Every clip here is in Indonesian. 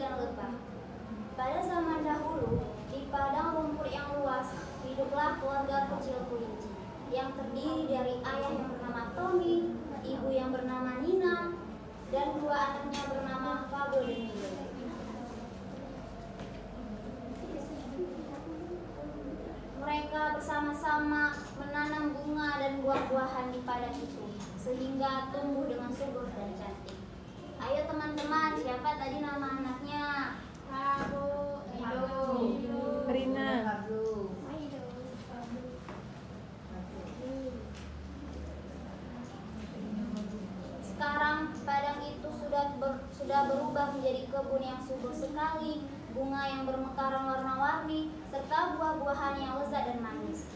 dan lebah. Pada zaman dahulu, di padang rumput yang luas, hiduplah keluarga kecil kelinci yang terdiri dari ayah yang bernama Tommy, ibu yang bernama Nina, dan dua anaknya bernama Pablo dan Milo. Mereka bersama-sama menanam bunga dan buah-buahan di padang itu, sehingga tumbuh dengan subur dan cantik. Ayo teman-teman, siapa tadi nama anaknya? Pablo, Milo, Rina. Sekarang padang itu sudah berubah menjadi kebun yang subur sekali, bunga yang bermekaran warna-warni, serta buah-buahan yang lezat dan manis.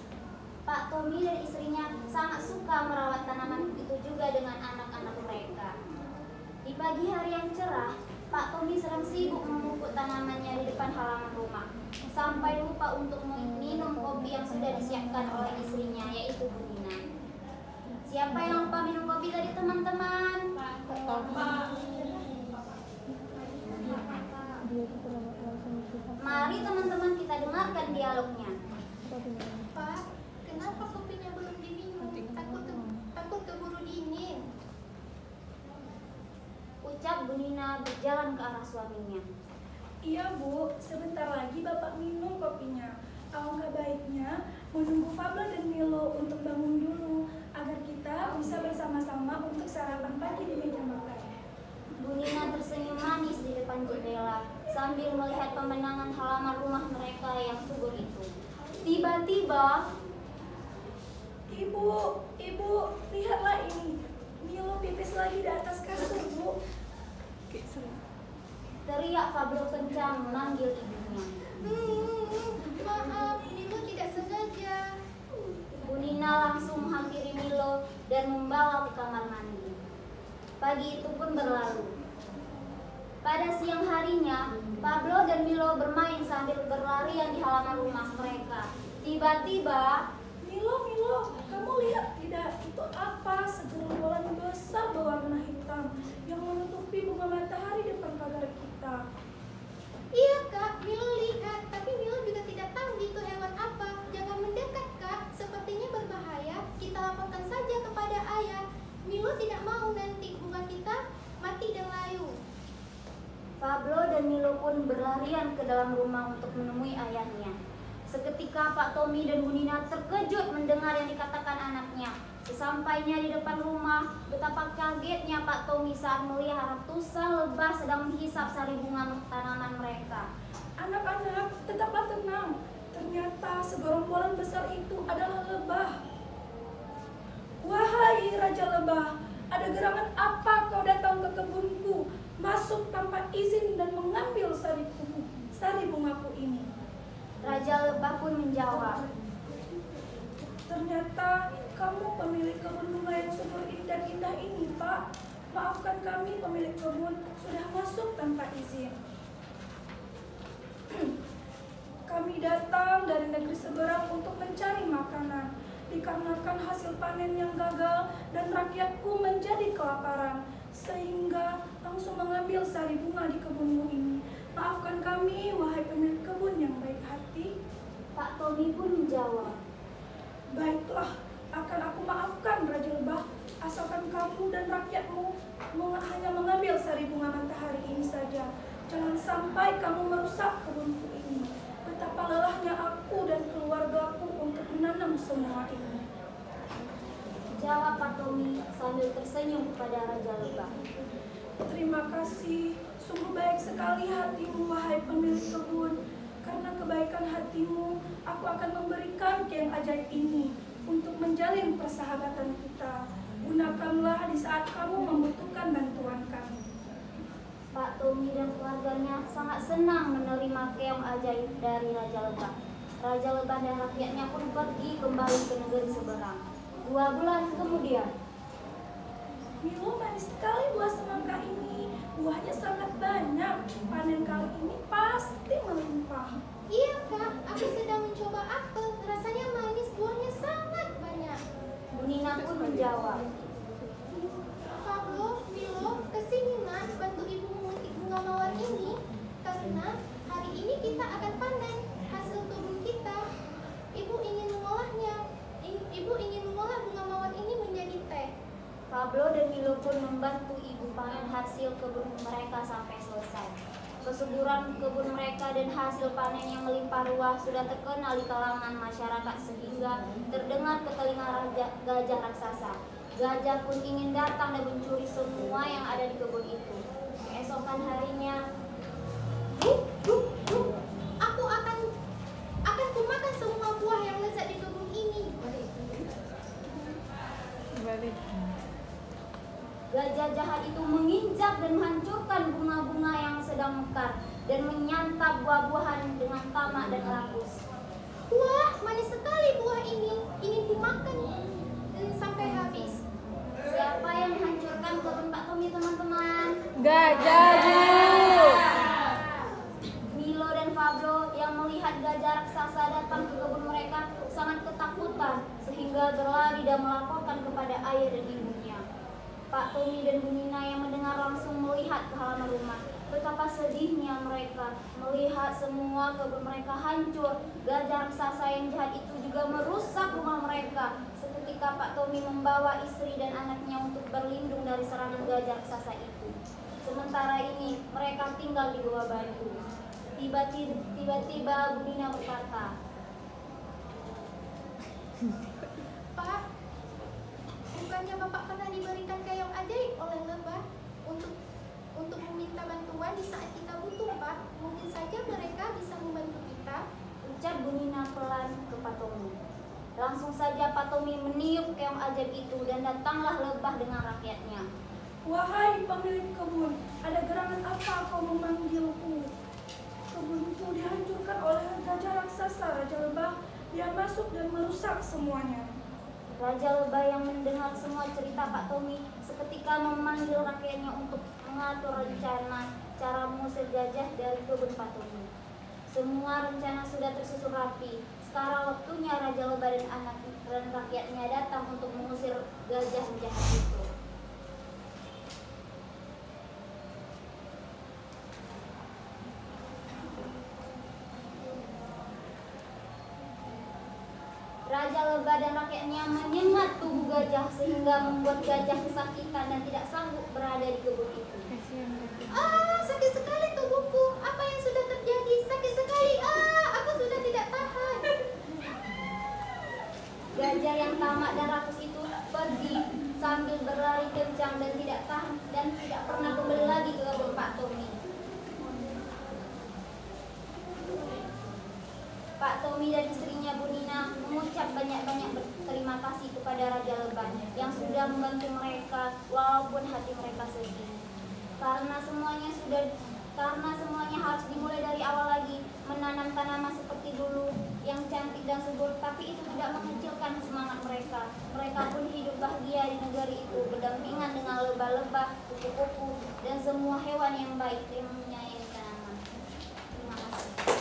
Pak Tommy dan istrinya sangat suka merawat tanaman itu juga dengan anak-anak mereka. Di pagi hari yang cerah, Pak Tommy sedang sibuk memupuk tanamannya di depan halaman rumah, sampai lupa untuk minum kopi yang sudah disiapkan oleh istrinya, yaitu Bu Nina. Siapa yang lupa minum kopi tadi teman-teman? Mari teman-teman kita dengarkan dialognya. Pak, kenapa kopinya belum diminum? Takut keburu dingin. Ucap Bu Nina berjalan ke arah suaminya. Iya Bu, sebentar lagi Bapak minum kopinya. Alangkah baiknya menunggu Pablo dan Milo untuk bangun dulu, agar kita bisa bersama-sama untuk sarapan pagi di meja makan. Bu Nina tersenyum manis di depan jendela sambil melihat pemandangan halaman rumah mereka yang subur itu. Tiba-tiba, Ibu, lihatlah ini. Milo pipis lagi di atas kasur, Bu. teriak Pablo kencang memanggil ibunya. Maaf, Milo tidak sengaja. Bu Nina langsung menghampiri Milo dan membawa ke kamar mandi. Pagi itu pun berlalu. Pada siang harinya, Pablo dan Milo bermain sambil berlarian di halaman rumah mereka. Tiba-tiba, Milo, kamu lihat tidak? Itu apa? Segerombolan besar berwarna hitam yang menutupi bunga matahari depan pagar kita. Iya Kak, Milo lihat, tapi Milo juga tidak tahu itu hewan apa. Jangan mendekat Kak, sepertinya berbahaya. Kita laporkan saja kepada ayah. Milo tidak mau nanti bunga kita mati dan layu. Pablo dan Milo pun berlarian ke dalam rumah untuk menemui ayahnya. Seketika Pak Tommy dan Bu Nina terkejut mendengar yang dikatakan anaknya. Sesampainya di depan rumah, betapa kagetnya Pak Tommy saat melihat ratusan lebah sedang menghisap sari bunga tanaman mereka. Anak-anak, tetaplah tenang. Ternyata segerombolan besar itu adalah lebah. Wahai Raja Lebah, ada gerangan apa kau datang ke kebunku, masuk tanpa izin dan mengambil sari bungaku ini? Raja Lebah pun menjawab, ternyata kamu pemilik kebun bunga yang subur dan indah ini, Pak. Maafkan kami, pemilik kebun, sudah masuk tanpa izin. Kami datang dari negeri seberang untuk mencari makanan. Dikarenakan hasil panen yang gagal dan rakyatku menjadi kelaparan, sehingga langsung mengambil sari bunga di kebunmu ini. Maafkan kami, wahai pemilik kebun yang baik hati. Pak Tommy pun menjawab, Baiklah, akan aku maafkan Raja Lebah, asalkan kamu dan rakyatmu hanya mengambil sari bunga matahari ini saja. Jangan sampai kamu merusak kebunku ini. Betapa lelahnya aku dan keluargaku untuk menanam semua ini. jawab Pak Tommy sambil tersenyum kepada Raja Lebah. Terima kasih, sungguh baik sekali hatimu, wahai pemilik kebun. Karena kebaikan hatimu, aku akan memberikan yang ajaib ini untuk menjalin persahabatan kita. Gunakanlah di saat kamu membutuhkan bantuan kami. Pak Tommy dan keluarganya sangat senang menerima keong ajaib dari Raja Lebah. Raja Lebah dan rakyatnya pun pergi kembali ke negeri seberang. 2 bulan kemudian, Milo, manis sekali buah semangka ini. Buahnya sangat banyak. Panen kali ini pasti melimpah. Iya Kak, aku sedang mencoba apel. Rasanya manis, buahnya sangat banyak. Bu Nina pun menjawab, Pablo, Milo, kesini nak, bantu ibu memetik bunga mawar ini. Pablo dan Milo pun membantu ibu panen hasil kebun mereka sampai selesai. Kesuburan kebun mereka dan hasil panen yang melimpah ruah sudah terkenal di kalangan masyarakat sehingga terdengar ke telinga gajah raksasa. Gajah pun ingin datang dan mencuri semua yang ada di kebun itu. Keesokan harinya, Aku akan kumakan semua buah yang lezat di kebun ini. gajah jahat itu menginjak dan menghancurkan bunga-bunga yang sedang mekar dan menyantap buah-buahan dengan tamak dan rakus. Wah, manis sekali buah ini. Ingin kumakan sampai habis. Siapa yang menghancurkan kebun Pak Tommy, teman-teman? Gajah, Bu. Milo dan Pablo yang melihat gajah raksasa datang ke kebun mereka sangat ketakutan sehingga berlari dan melaporkan kepada ayah dan ibunya. Pak Tommy dan Bu Nina yang mendengar langsung melihat ke halaman rumah. Betapa sedihnya mereka melihat semua kebun mereka hancur. Gajah raksasa yang jahat itu juga merusak rumah mereka. Seketika Pak Tommy membawa istri dan anaknya untuk berlindung dari serangan gajah raksasa itu. Sementara ini mereka tinggal di bawah batu. Tiba-tiba Bu Nina berkata, Pak, bukannya Bapak pernah diberikan keong ajaib oleh lebah untuk meminta bantuan di saat kita butuh, Pak? Mungkin saja mereka bisa membantu kita. ujar Bu Nina pelan ke Pak Tommy. Langsung saja Pak Tommy meniup keong ajaib itu dan datanglah lebah dengan rakyatnya. Wahai pemilik kebun, ada gerangan apa kau memanggilku? Kebunku dihancurkan oleh gajah raksasa, Raja Lebah. Dia masuk dan merusak semuanya. Raja Lebah yang mendengar semua cerita Pak Tommy seketika memanggil rakyatnya untuk mengatur rencana cara mengusir gajah dari kebun Pak Tommy. Semua rencana sudah tersusun rapi. Sekarang waktunya Raja Lebah dan anak dan rakyatnya datang untuk mengusir gajah jahat itu. Raja Lebah dan rakyatnya menyengat tubuh gajah sehingga membuat gajah kesakitan dan tidak sanggup berada di kebun itu. Sakit sekali tubuhku. Apa yang sudah terjadi? Sakit sekali. Aku sudah tidak tahan. Gajah yang tamak dan rakus itu pergi sambil berlari kencang dan tidak tahan dan tidak pernah kembali lagi ke kebun Pak Tommy. Pak Tommy dan istrinya Bu Nina mengucap banyak-banyak berterima kasih kepada Raja Lebah yang sudah membantu mereka walaupun hati mereka sedih. Karena semuanya harus dimulai dari awal lagi, menanam tanaman seperti dulu yang cantik dan subur, tapi itu tidak mengecilkan semangat mereka. Mereka pun hidup bahagia di negeri itu berdampingan dengan lebah-lebah, kupu-kupu, dan semua hewan yang baik yang menyayangi tanaman. Terima kasih.